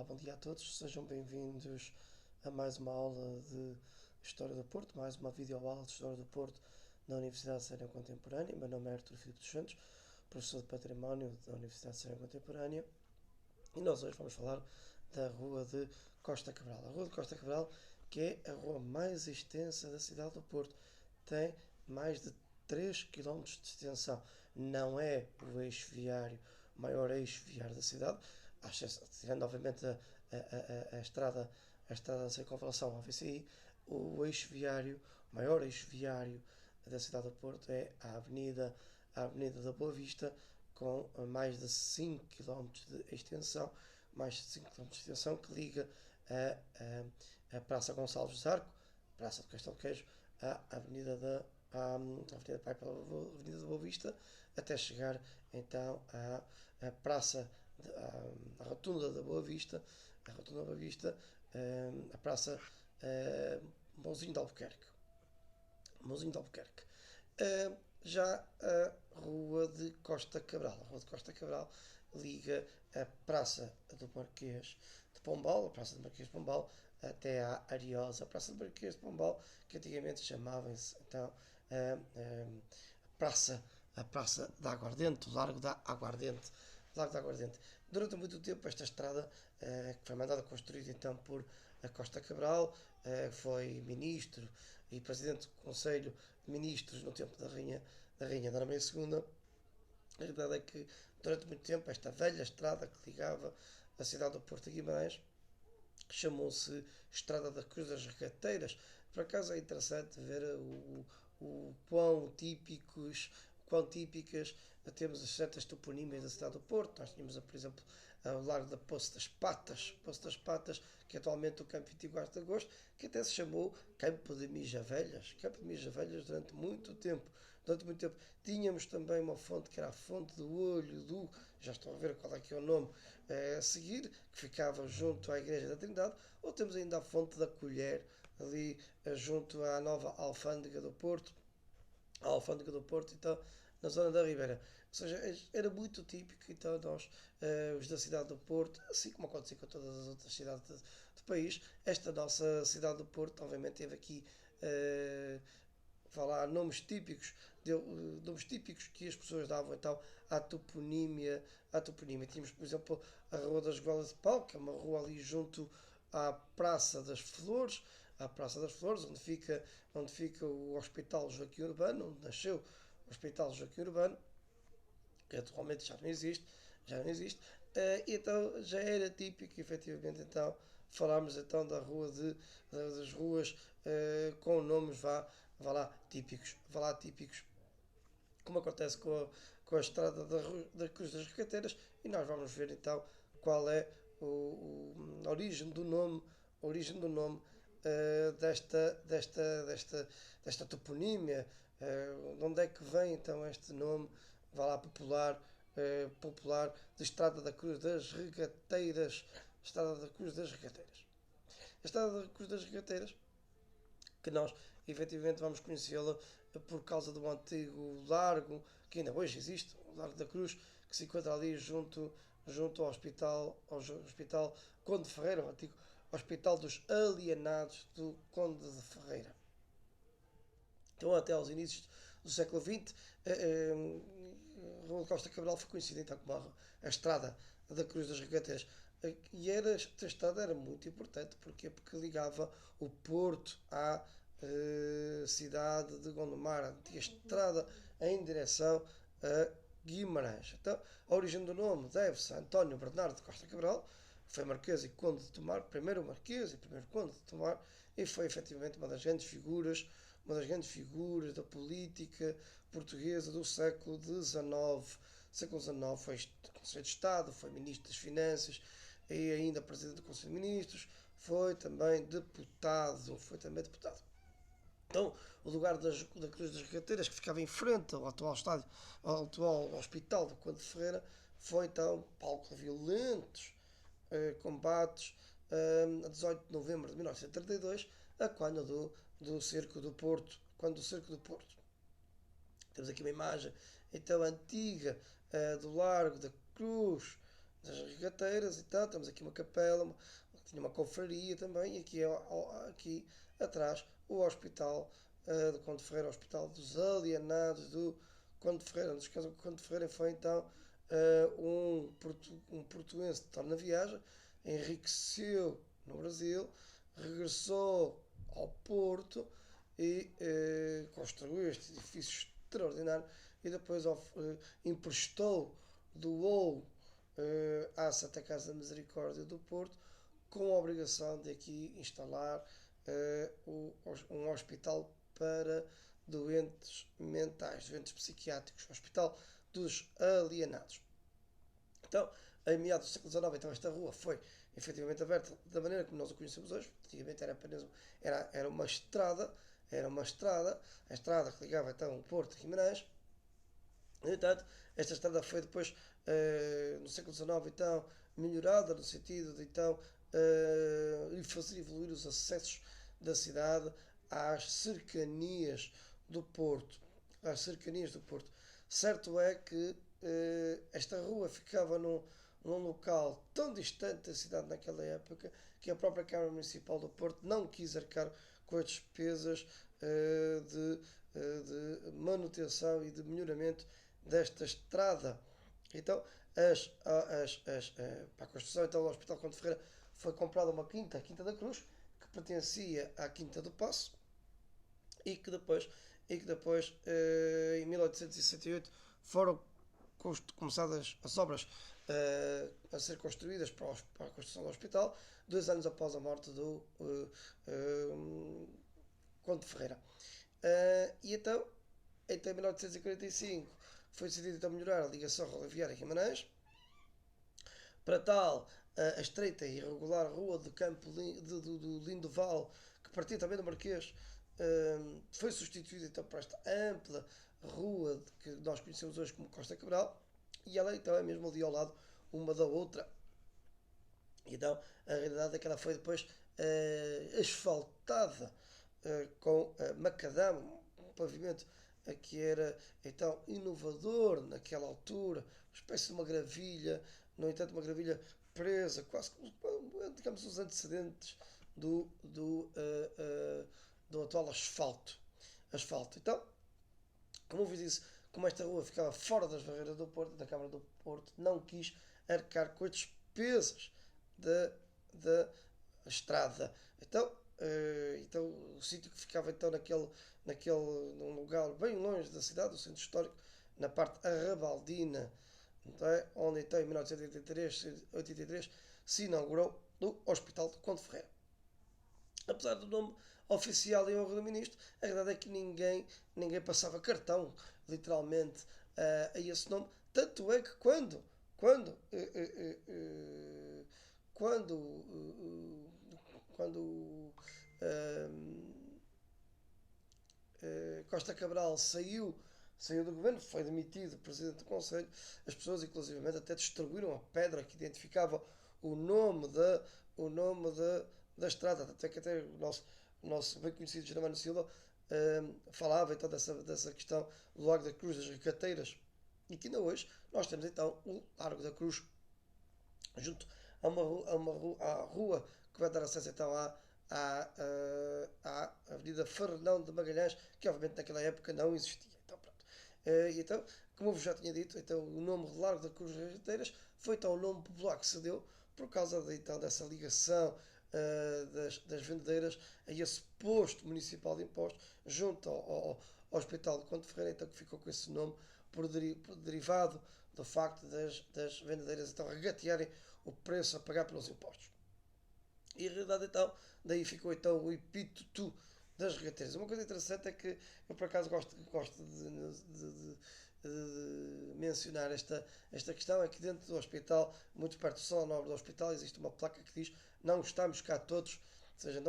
bom dia a todos, sejam bem-vindos a mais uma aula de História do Porto, mais uma videoaula de História do Porto na Universidade de Séria Contemporânea. Meu nome é Artur Filipe dos Santos, professor de Património da Universidade de Séria Contemporânea, e nós hoje vamos falar da Rua de Costa Cabral. A Rua de Costa Cabral, que é a rua mais extensa da cidade do Porto, tem mais de 3 km de extensão. Não é o eixo viário, o maior eixo viário da cidade, tirando obviamente a estrada da circunvalação ao VCI. O eixo viário, o maior eixo viário da cidade do Porto é a Avenida da Boa Vista, com mais de 5 km de extensão, que liga a Praça Gonçalves de Arco, Praça de Castelo Queijo, à Avenida Avenida da Boa Vista, até chegar então à Praça, à Rotunda da Boa Vista, a Praça Mãozinho de Albuquerque. Já a Rua de Costa Cabral. A Rua de Costa Cabral liga a Praça do Marquês de Pombal, a Praça do Marquês de Pombal, até à Ariosa. A Praça do Marquês de Pombal, que antigamente chamava-se então Praça, a Praça da Aguardente, o Largo da Aguardente. Durante muito tempo esta estrada, que foi mandada construir então por a Costa Cabral, foi ministro e presidente do Conselho de Ministros no tempo da Rainha Dona Maria II. A verdade é que durante muito tempo esta velha estrada que ligava a cidade do Porto a Guimarães chamou-se Estrada da Cruz das Regateiras. Por acaso é interessante ver o quão típicas temos as certas toponímias da cidade do Porto. Nós tínhamos, por exemplo, o Largo da Poço das Patas, que é atualmente o Campo 24 de Agosto, que até se chamou Campo de Mijavelhas. Durante muito tempo. Tínhamos também uma fonte que era a Fonte do Olho do, já estou a ver qual é que é o nome a seguir, que ficava junto à Igreja da Trindade, ou temos ainda a Fonte da Colher, ali junto à nova Alfândega do Porto, então, na zona da Ribeira. Ou seja, era muito típico, então, nós, os da cidade do Porto, assim como aconteceu com todas as outras cidades do país, esta nossa cidade do Porto, obviamente, teve aqui falar nomes típicos que as pessoas davam então à toponímia. Tínhamos, por exemplo, a Rua das Goelas de Pau, que é uma rua ali junto à Praça das Flores, onde fica o Hospital Joaquim Urbano, onde nasceu o Hospital Joaquim Urbano, que atualmente já não existe. Então já era típico, efetivamente, então, falarmos então das ruas com nomes, vá lá típicos, como acontece com a estrada da Cruz das Regateiras, e nós vamos ver então qual é a origem do nome desta toponímia, de onde é que vem então este nome, popular, de Estrada da Cruz das Regateiras. A Estrada da Cruz das Regateiras, que nós efetivamente vamos conhecê-la por causa do antigo largo, que ainda hoje existe, o Largo da Cruz, que se encontra ali junto ao Hospital Conde de Ferreira, o antigo Hospital dos Alienados do Conde de Ferreira. Então, até aos inícios do século XX, a Rua de Costa Cabral foi conhecida então como a Estrada da Cruz das Regateiras. E esta estrada era muito importante, porque ligava o Porto à cidade de Gondomar, a antiga estrada em direção a Guimarães. Então, a origem do nome deve-se a António Bernardo de Costa Cabral, que foi Marquês e Conde de Tomar, primeiro Marquês e primeiro Conde de Tomar, e foi efetivamente uma das grandes figuras da política portuguesa do século XIX. Século XIX foi Conselho de Estado, foi Ministro das Finanças e ainda Presidente do Conselho de Ministros, foi também deputado. Então, o lugar da Cruz das Regateiras, que ficava em frente ao atual Hospital do Conde de Ferreira, foi então palco de violentos combates a 18 de novembro de 1932, a quando do Cerco do Porto. Temos aqui uma imagem então antiga do Largo da Cruz das regateiras, então temos aqui uma capela, tinha uma confraria também, e aqui atrás o hospital do Conde Ferreira, o Hospital dos Alienados do Conde Ferreira. Nos casos, o Conde Ferreira foi então um portuense de torna-viagem, enriqueceu no Brasil, regressou ao Porto e construiu este edifício extraordinário e depois emprestou, doou à Santa Casa da Misericórdia do Porto com a obrigação de aqui instalar um hospital para doentes mentais, doentes psiquiátricos, hospital dos alienados. Então, em meados do século XIX, então esta rua foi efetivamente aberta da maneira como nós o conhecemos hoje. Antigamente era apenas era uma estrada, a estrada que ligava então o Porto de Guimarães. No entanto, esta estrada foi depois, no século XIX, então, melhorada no sentido de então fazer evoluir os acessos da cidade às cercanias do Porto. Às cercanias do Porto. Certo é que esta rua ficava num local tão distante da cidade naquela época que a própria Câmara Municipal do Porto não quis arcar com as despesas de manutenção e de melhoramento desta estrada. Então, para a construção então, do Hospital Conde Ferreira foi comprada uma quinta, a Quinta da Cruz, que pertencia à Quinta do Paço e que depois, em 1868 foram começadas as obras a ser construídas para a construção do hospital, 2 anos após a morte do Conde Ferreira. E então, em 1945, foi decidido então melhorar a ligação rodoviária Guimarães. Para tal, a estreita e irregular rua do Campo do Lindoval, que partia também do Marquês, foi substituída então por esta ampla rua que nós conhecemos hoje como Costa Cabral, e ela então é mesmo ali ao lado uma da outra. Então, a realidade é que ela foi depois asfaltada com macadame, um pavimento que era então inovador naquela altura, uma espécie de uma gravilha, no entanto uma gravilha presa, quase digamos os antecedentes do atual asfalto. Então, como eu vos disse, como esta rua ficava fora das barreiras do Porto, da Câmara do Porto, não quis arcar com as despesas da estrada. Então, o sítio que ficava então num lugar bem longe da cidade, do centro histórico, na parte arrabaldina, onde então em 1983 se inaugurou o Hospital de Conde Ferreira. Apesar do nome oficial em honra do ministro, a verdade é que ninguém passava cartão, literalmente, a esse nome. Tanto é que quando Costa Cabral saiu do governo, foi demitido presidente do Conselho, as pessoas inclusivamente até destruíram a pedra que identificava o nome da estrada, até que até o nosso bem conhecido Germano Silva falava então dessa questão do Largo da Cruz, das Recateiras, e que ainda hoje nós temos então o Largo da Cruz junto à rua que vai dar acesso então à Avenida Fernão de Magalhães, que obviamente naquela época não existia. Então, pronto. Então, como eu vos já tinha dito, então, o nome de Largo da Cruz das Recateiras foi então o nome popular que se deu por causa então, dessa ligação das vendedeiras a esse posto municipal de impostos junto ao Hospital de Conde Ferreira, então, que ficou com esse nome por derivado do facto das vendedeiras então regatearem o preço a pagar pelos impostos. E a realidade então, daí ficou então o epíteto das regateiras. Uma coisa interessante é que eu por acaso gosto de mencionar esta questão, é que dentro do hospital, muito perto do Salão Nobre do hospital, existe uma placa que diz: não estamos cá todos, ou seja,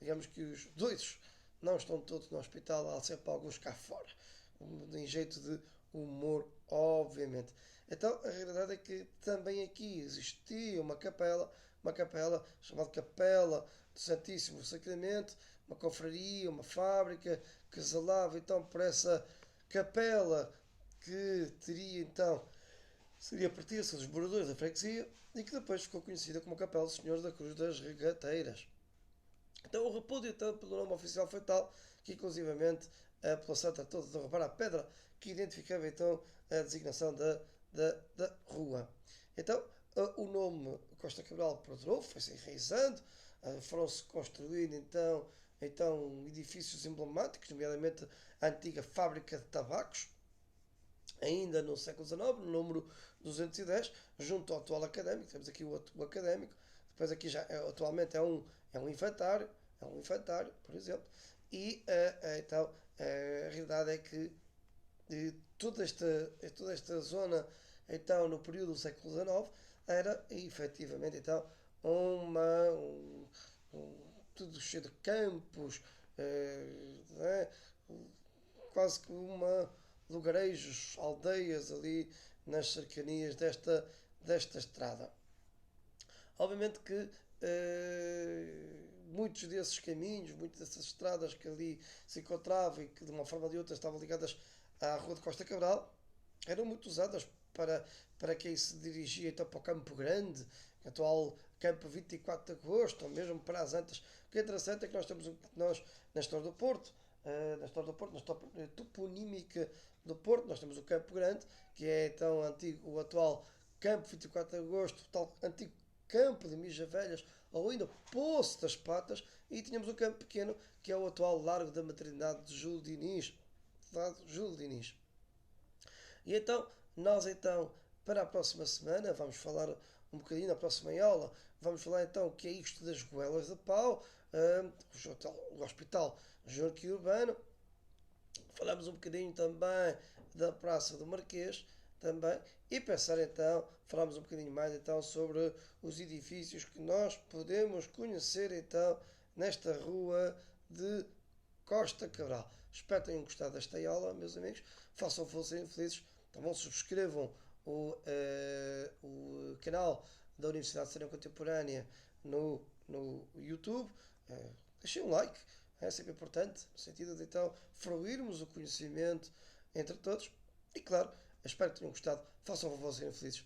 digamos que os doidos não estão todos no hospital, há sempre alguns cá fora, em jeito de humor, obviamente. Então a realidade é que também aqui existia uma capela chamada Capela do Santíssimo Sacramento, uma confraria, uma fábrica que zelava então por essa capela, que teria então seria pertence dos moradores da freguesia e que depois ficou conhecida como Capela do Senhor da Cruz das Regateiras. Então o repúdio então, pelo nome oficial foi tal que inclusivamente a população tratou de derrubar a pedra que identificava então a designação da rua. Então o nome Costa Cabral perdurou, foi-se enraizando, foram-se construindo então edifícios emblemáticos, nomeadamente a antiga fábrica de tabacos, ainda no século XIX, no número 210, junto ao atual académico. Temos aqui o académico, depois aqui já atualmente é um infantário, por exemplo, e então a realidade é que toda esta zona, então no período do século XIX, era efetivamente então tudo cheio de campos, né? Quase que lugarejos, aldeias ali nas cercanias desta estrada. Obviamente que muitos desses caminhos, muitas dessas estradas que ali se encontravam e que de uma forma ou de outra estavam ligadas à Rua de Costa Cabral, eram muito usadas para quem se dirigia então para o Campo Grande, atual Campo 24 de Agosto, ou mesmo para as Antas. O que é interessante é que nós na história do Porto, na toponímica do Porto, nós temos o Campo Grande, que é então o atual Campo 24 de Agosto, o tal antigo Campo de Mijavelhas, ou ainda Poço das Patas, e tínhamos o Campo Pequeno, que é o atual Largo da Maternidade de Júlio Diniz. Júlio Diniz. E então, para a próxima semana, vamos falar um bocadinho, na próxima aula, vamos falar então o que é isto das goelas de pau, o Hospital Joaquim Urbano, falamos um bocadinho também da Praça do Marquês, também, e pensar então, falamos um bocadinho mais então sobre os edifícios que nós podemos conhecer então nesta rua de Costa Cabral. Espero que tenham gostado desta aula, meus amigos. Façam serem felizes. Então, subscrevam o canal da Universidade de Serão Contemporânea no YouTube. Deixem um like, é sempre importante, no sentido de então fruirmos o conhecimento entre todos. E claro, espero que tenham gostado. Façam serem felizes.